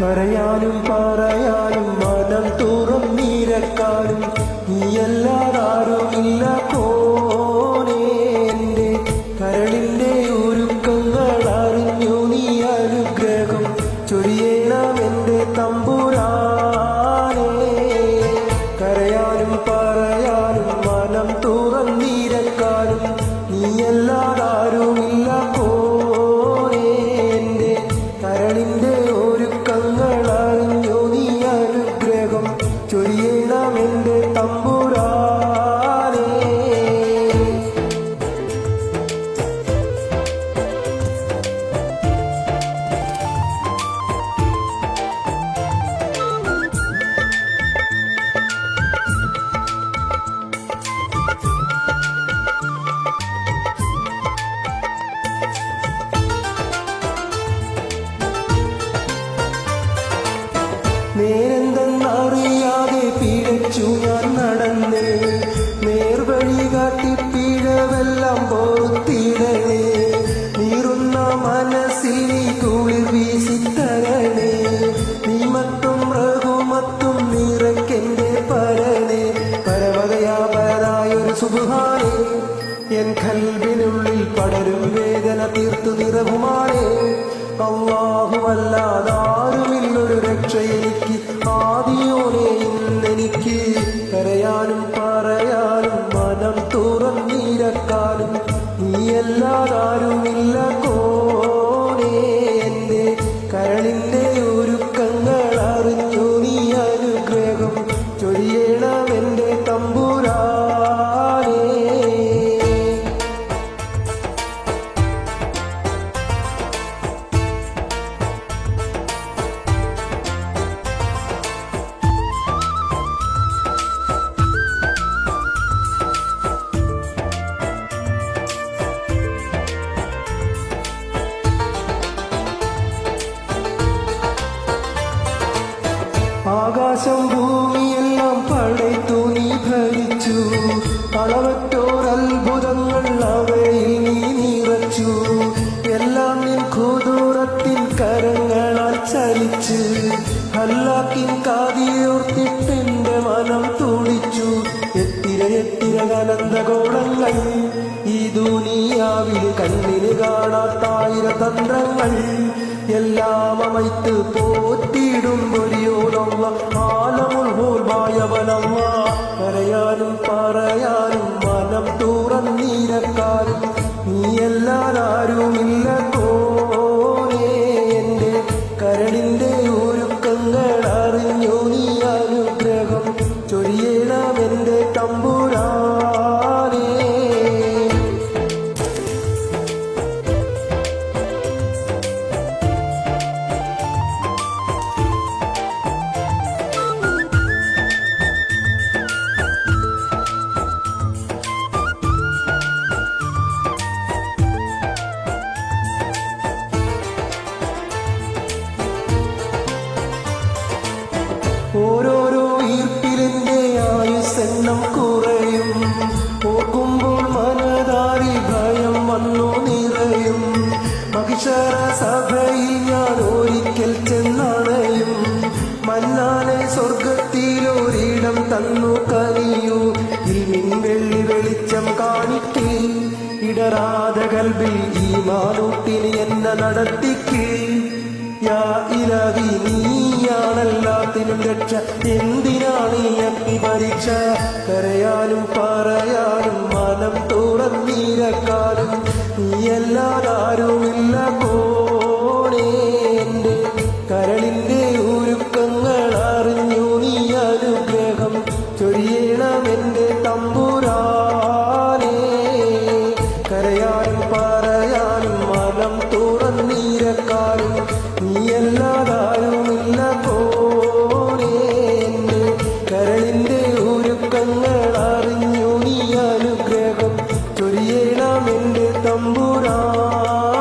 കരയാനും പറയാനും മനം തുറന്നിരക്കാനും നീയല്ലാതാരുമില്ല കോനേ. എന്റെ കരളിന്റെ ഒരുക്കങ്ങൾ അറിഞ്ഞു നീ അനുഗ്രഹം ചൊരിയണം എന്റെ തമ്പുരാനേ. കരയാനും പറയാനും മനം തുറന്നിരക്കാനും നീയല്ലാതാരുമില്ല കോനേ. എന്റെ കരളിന്റെ ഒരുക്കങ്ങൾ അറിഞ്ഞു നീ അനുഗ്രഹം ചൊരിയണം എന്റെ തമ്പുരാനേ. നേരെന്തെന്നറിയാതെ പിഴച്ചു ഞാൻ നടന്നേ. നേർവഴി കാട്ടി പിഴവെല്ലാം പൊറുത്തിടണേ. നീറുന്ന മനസ്സിൽ നീ കുളിർ വീശിത്തരണേ. നീ മത്തും റഹുമത്തും നിറയ്ക്കെന്റെ പരനെ. പരവകയാപരായൊരു സുബ്ഹാനേ. എൻ ഖൽബിനുള്ളിൽ പടരും വേദന തീർത്തു നിറവുമാണേ. അല്ലാഹു അല്ലാതാരുമില്ലൊരു രക്ഷ എനിക്ക് ആദിയോനെ ഇന്നെനിക്ക്. കരയാനും പറയാനും മനം തുറന്നിരക്കാനും നീയല്ലാതാരുമില്ല കോനേ. എന്റെ കരളിന്റെ ഒരുക്കങ്ങൾ അറിഞ്ഞു നീ അനുഗ്രഹം ചൊരിയണം എന്റെ തമ്പുരാനേ. ആകാശം ഭൂമിയെല്ലാം പടയ്ത്തു നീ ഭരിച്ചു. അളവറ്റോരത്ഭുതങ്ങൾ അവയിൽ നീ നിറച്ചു. എല്ലാം നിൻ ഖുദൂറത്തിൻ കരങ്ങളാൽ ചലിച്ച്. ഹല്ലാക്കിൻ കാതിയോർത്തിട്ടെന്റെ മനം തുടിച്ചു. എത്തിര എത്തിര കനന്തഗോളങ്ങൾ ഈ ദുനിയാവിൽ കണ്ണിന് കാണാത്തായിര തന്ത്രങ്ങൾ. എല്ലാം അമൈത്ത് പോറ്റിയിടും ഒരിയോനല്ല ആലമുൽ ഹൂൽമായവനല്ല. കരയാനും പറയാനും മനം തുറന്നിരക്കാനും നീയല്ലാതാരുമില്ല കോനേ. എന്റെ കരളിന്റെ ഒരുക്കങ്ങൾ അറിഞ്ഞു നീ അനുഗ്രഹം ചൊരിയണം എന്റെ തമ്പുരാനേ. ഓരോരോ ഈർപ്പിലെന്റെ ആയുസ്സെണ്ണം കുറയും. ഓർക്കുമ്പോൾ മനതാരിൽ ഭയം വന്നു നിറയും. മഹിഷറ സഭയിൽ ഞാൻ ഒരിക്കൽ ചെന്നണയും. മന്നാനെ സ്വർഗത്തിലൊരിടം തന്നു കനിയൂ. ഇൽമിൻ വെള്ളി വെളിച്ചം കാണിക്ക്. ഇടറാതെ കൽബിൽ ഈമാനൂട്ടിന് എന്നെ നടത്തിക്ക്. യാ ഇലാഹി നീയാണെല്ലാത്തിനും രക്ഷ. എന്തിനാണ് ഈ അഗ്നി പരീക്ഷ? കരയാനും പറയാനും മനം തുറന്നിരക്കാനും നീയല്ലാതാരുമില്ല കോനേ. എന്റെ കരളിന്റെ ഒരുക്കങ്ങൾ അറിഞ്ഞു നീ അനുഗ്രഹം ചൊരിയണം എന്റെ തമ്പുരാനേ. കരയാനും പറയാനും മനം തുറന്നിരക്കാനും നീയല്ലാതാരുമില്ല കോനേ. എന്റെ കരളിന്റെ ഒരുക്കങ്ങൾ അറിഞ്ഞു നീ അനുഗ്രഹം ചൊരിയണം എന്റെ തമ്പുരാനേ.